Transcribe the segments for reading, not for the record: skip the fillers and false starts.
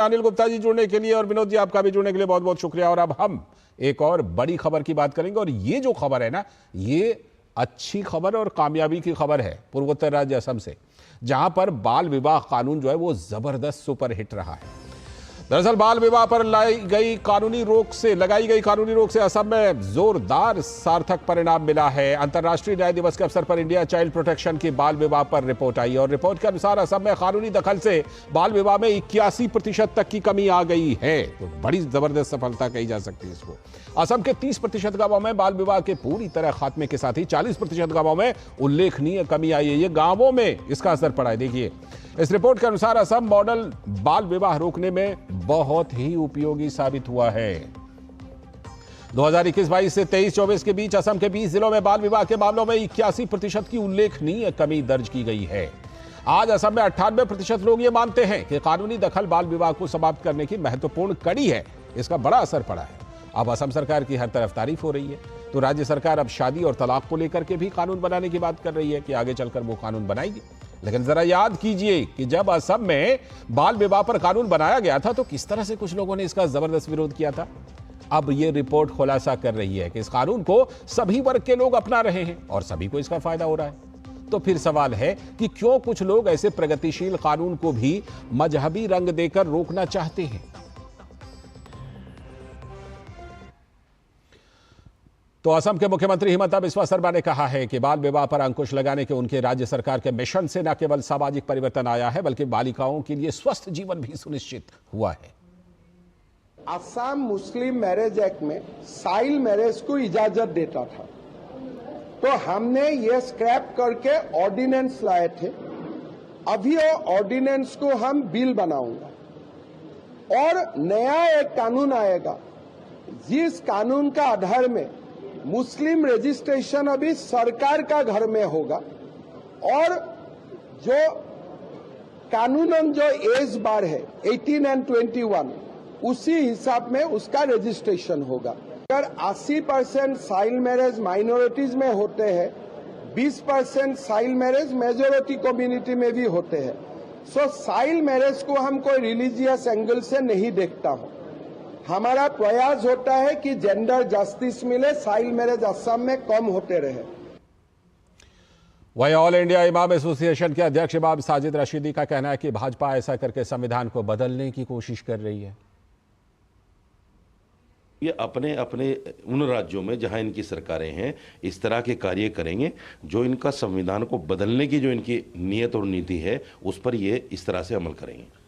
अनिल गुप्ता जी जुड़ने के लिए और विनोद जी आपका भी जुड़ने के लिए बहुत बहुत शुक्रिया। और अब हम एक और बड़ी खबर की बात करेंगे, और ये जो खबर है ना, ये अच्छी खबर और कामयाबी की खबर है पूर्वोत्तर राज्य असम से, जहां पर बाल विवाह कानून जो है वो जबरदस्त सुपर हिट रहा है। दरअसल बाल विवाह पर लगाई गई कानूनी रोक से असम में जोरदार सार्थक परिणाम मिला है। अंतर्राष्ट्रीय न्याय दिवस के अवसर पर इंडिया चाइल्ड प्रोटेक्शन की बाल विवाह पर रिपोर्ट आई और रिपोर्ट के अनुसार असम में कानूनी दखल से बाल विवाह में 81% तक की कमी आ गई है। तो बड़ी जबरदस्त सफलता कही जा सकती है इसको। असम के 30% गांवों में बाल विवाह के पूरी तरह खात्मे के साथ ही 40% गांवों में उल्लेखनीय कमी आई है। ये गांवों में इसका असर पड़ा है। देखिए, इस रिपोर्ट के अनुसार असम मॉडल बाल विवाह रोकने में बहुत ही उपयोगी साबित हुआ है। 2021-22 से 23-24 के बीच असम के 20 जिलों में बाल विवाह के मामलों में 81% की उल्लेखनीय कमी दर्ज की गई है। आज असम में 98% लोग ये मानते हैं कि कानूनी दखल बाल विवाह को समाप्त करने की महत्वपूर्ण कड़ी है। इसका बड़ा असर पड़ा है। अब असम सरकार की हर तरफ तारीफ हो रही है। तो राज्य सरकार अब शादी और तलाक को लेकर के भी कानून बनाने की बात कर रही है कि आगे चलकर वो कानून बनाएगी। लेकिन जरा याद कीजिए कि जब असम में बाल विवाह पर कानून बनाया गया था तो किस तरह से कुछ लोगों ने इसका जबरदस्त विरोध किया था। अब ये रिपोर्ट खुलासा कर रही है कि इस कानून को सभी वर्ग के लोग अपना रहे हैं और सभी को इसका फायदा हो रहा है। तो फिर सवाल है कि क्यों कुछ लोग ऐसे प्रगतिशील कानून को भी मजहबी रंग देकर रोकना चाहते हैं। तो असम के मुख्यमंत्री हिमंता बिस्वा शर्मा ने कहा है कि बाल विवाह पर अंकुश लगाने के उनके राज्य सरकार के मिशन से न केवल सामाजिक परिवर्तन आया है बल्कि बालिकाओं के लिए स्वस्थ जीवन भी सुनिश्चित हुआ है। असम मुस्लिम मैरिज एक्ट में चाइल्ड मैरिज को इजाजत देता था, तो हमने ये स्क्रैप करके ऑर्डिनेंस लाए थे। अभी वो ऑर्डिनेंस को हम बिल बनाऊंगा और नया एक कानून आएगा जिस कानून का आधार में मुस्लिम रजिस्ट्रेशन अभी सरकार का घर में होगा और जो कानूनन जो एज बार है 18 एंड 21 उसी हिसाब में उसका रजिस्ट्रेशन होगा। अगर 80% चाइल्ड मैरिज माइनॉरिटीज में होते हैं, 20% चाइल्ड मैरिज मेजोरिटी कम्युनिटी में भी होते हैं। सो चाइल्ड मैरिज को हम कोई रिलीजियस एंगल से नहीं देखता हूं। हमारा प्रयास होता है कि जेंडर जस्टिस मिले, चाइल्ड मैरिज असम में कम होते रहे। वहीं ऑल इंडिया इमाम एसोसिएशन के अध्यक्ष इमाम साजिद रशीदी का कहना है कि भाजपा ऐसा करके संविधान को बदलने की कोशिश कर रही है। ये अपने अपने उन राज्यों में जहां इनकी सरकारें हैं इस तरह के कार्य करेंगे जो इनका संविधान को बदलने की जो इनकी नीयत और नीति है उस पर ये इस तरह से अमल करेंगे।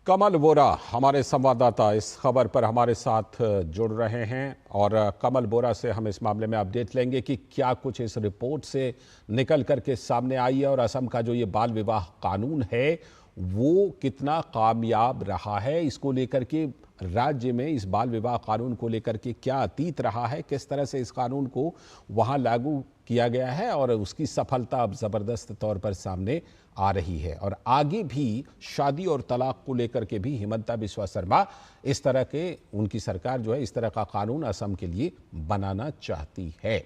कमल बोरा हमारे संवाददाता इस खबर पर हमारे साथ जुड़ रहे हैं और कमल बोरा से हम इस मामले में अपडेट लेंगे कि क्या कुछ इस रिपोर्ट से निकल करके सामने आई है और असम का जो ये बाल विवाह कानून है वो कितना कामयाब रहा है। इसको लेकर के राज्य में इस बाल विवाह कानून को लेकर के क्या अतीत रहा है, किस तरह से इस कानून को वहां लागू किया गया है और उसकी सफलता अब जबरदस्त तौर पर सामने आ रही है। और आगे भी शादी और तलाक को लेकर के भी हिमंता बिस्वा शर्मा इस तरह के उनकी सरकार जो है इस तरह का कानून असम के लिए बनाना चाहती है।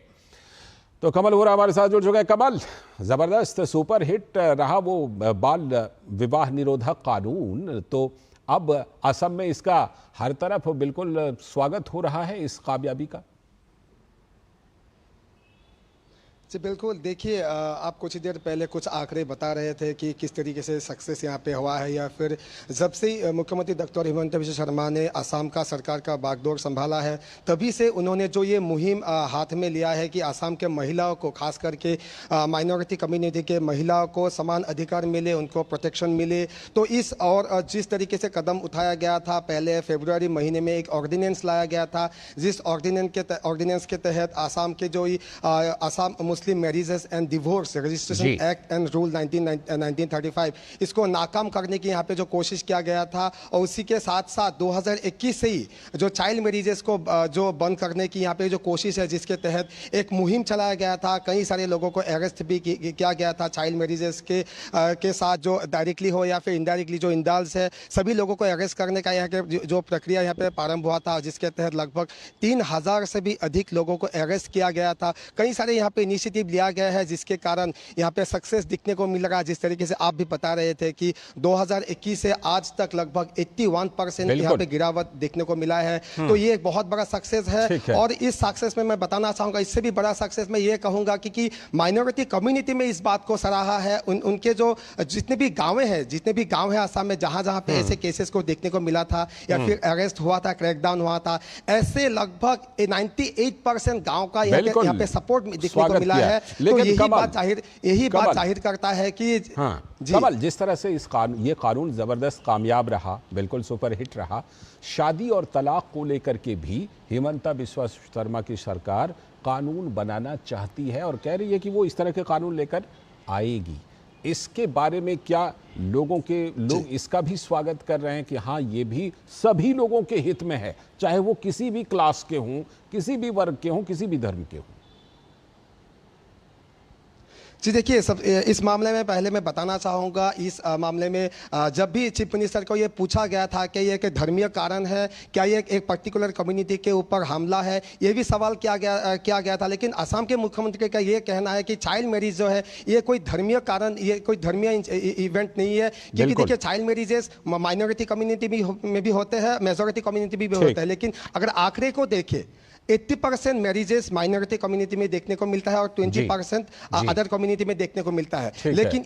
तो कमल बोरा हमारे साथ जुड़ चुके हैं। कमल, जबरदस्त सुपर हिट रहा वो बाल विवाह निरोधक कानून, तो अब असम में इसका हर तरफ बिल्कुल स्वागत हो रहा है इस कामयाबी का। जी बिल्कुल, देखिए आप कुछ देर पहले कुछ आंकड़े बता रहे थे कि किस तरीके से सक्सेस यहाँ पे हुआ है, या फिर जब से मुख्यमंत्री डॉक्टर हिमंता बिस्वा शर्मा ने असम का सरकार का बागडोर संभाला है तभी से उन्होंने जो ये मुहिम हाथ में लिया है कि असम के महिलाओं को, खास करके माइनॉरिटी कम्युनिटी के महिलाओं को समान अधिकार मिले, उनको प्रोटेक्शन मिले। तो इस और जिस तरीके से कदम उठाया गया था, पहले फरवरी महीने में एक ऑर्डिनेंस लाया गया था जिस ऑर्डिनेंस के तहत असम के जो Assam Muslim marriages and divorce registration act and rule 1935 इसको नाकाम करने की यहाँ पे जो कोशिश किया गया था, और उसी के साथ साथ 2021 से ही जो चाइल्ड मैरिजेस को जो बंद करने की यहाँ पे जो कोशिश है, जिसके तहत एक मुहिम चलाया गया था। कई सारे लोगों को अरेस्ट भी किया गया था चाइल्ड मैरिजेस के साथ, जो डायरेक्टली हो या फिर इनडायरेक्टली जो इंडल्ज है, सभी लोगों को अरेस्ट करने का यहाँ के जो प्रक्रिया यहाँ पे प्रारंभ हुआ था, जिसके तहत लगभग 3000 से भी अधिक लोगों को अरेस्ट किया गया था। कई सारे यहाँ पे इनिशिएटिव इनिशिएटिव लिया गया है जिसके कारण यहाँ पे सक्सेस दिखने को मिल रहा है। जिस तरीके से आप भी बता रहे थे कि 2021 से आज तक लगभग 81% यहाँ पे गिरावट देखने को मिला है, तो ये एक बहुत बड़ा सक्सेस है। और इस सक्सेस में मैं बताना चाहूंगा, इससे भी बड़ा सक्सेस मैं ये कहूंगा कि माइनॉरिटी कम्युनिटी में इस बात को सराहा है। उनके जो जितने भी गाँव हैं आसाम में जहां जहां पे ऐसे केसेस को देखने को मिला था या फिर अरेस्ट हुआ था, क्रैकडाउन हुआ था, ऐसे लगभग 98% गांव का यहाँ पे सपोर्ट देखने को मिला है। तो यही बात जाहिर करता है कि कमल, जिस तरह से ये कानून जबरदस्त कामयाब रहा, बिल्कुल सुपर हिट रहा, शादी और तलाक को लेकर के भी हिमंता बिस्वा शर्मा की सरकार कानून बनाना चाहती है और कह रही है कि वो इस तरह के कानून लेकर आएगी। इसके बारे में क्या लोग इसका भी स्वागत कर रहे हैं कि हाँ, ये भी सभी लोगों के हित में है, चाहे वो किसी भी क्लास के हों, किसी भी वर्ग के हों, किसी भी धर्म के हों? जी देखिए, इस मामले में पहले मैं बताना चाहूँगा, इस मामले में जब भी चीफ मिनिस्टर को ये पूछा गया था कि ये एक धर्मीय कारण है, क्या ये एक पर्टिकुलर कम्युनिटी के ऊपर हमला है, ये भी सवाल किया गया था। लेकिन असम के मुख्यमंत्री का ये कहना है कि चाइल्ड मैरिज जो है ये कोई धर्मीय कारण, ये कोई धर्मीय इवेंट नहीं है। क्योंकि देखिए, चाइल्ड मैरिजेस माइनॉरिटी कम्युनिटी में भी होते हैं, मेजोरिटी कम्युनिटी भी होते हैं। लेकिन अगर आंकड़े को देखें, 80% मैरिजेस माइनॉरिटी कम्युनिटी में देखने को मिलता है और 20% अदर कम्युनिटी में देखने को मिलता है। लेकिन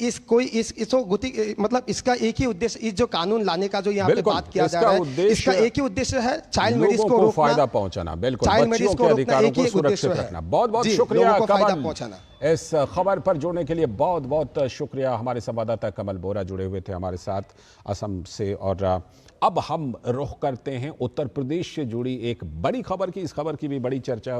मतलब इसका एक ही उद्देश्य, इस जो कानून लाने का जो यहाँ पे बात किया जा रहा है, इसका एक ही उद्देश्य है चाइल्ड मैरिज को रोकना, फायदा पहुंचाना। बिल्कुल, चाइल्ड मैरिज को रोकना एक ही उद्देश्य है। बहुत बहुत शुक्रिया कमल, पहुंचाना। इस खबर पर जुड़ने के लिए बहुत बहुत शुक्रिया। हमारे संवाददाता कमल बोरा जुड़े हुए थे हमारे साथ असम से। और अब हम रुख करते हैं उत्तर प्रदेश से जुड़ी एक बड़ी खबर की। इस खबर की भी बड़ी चर्चा है।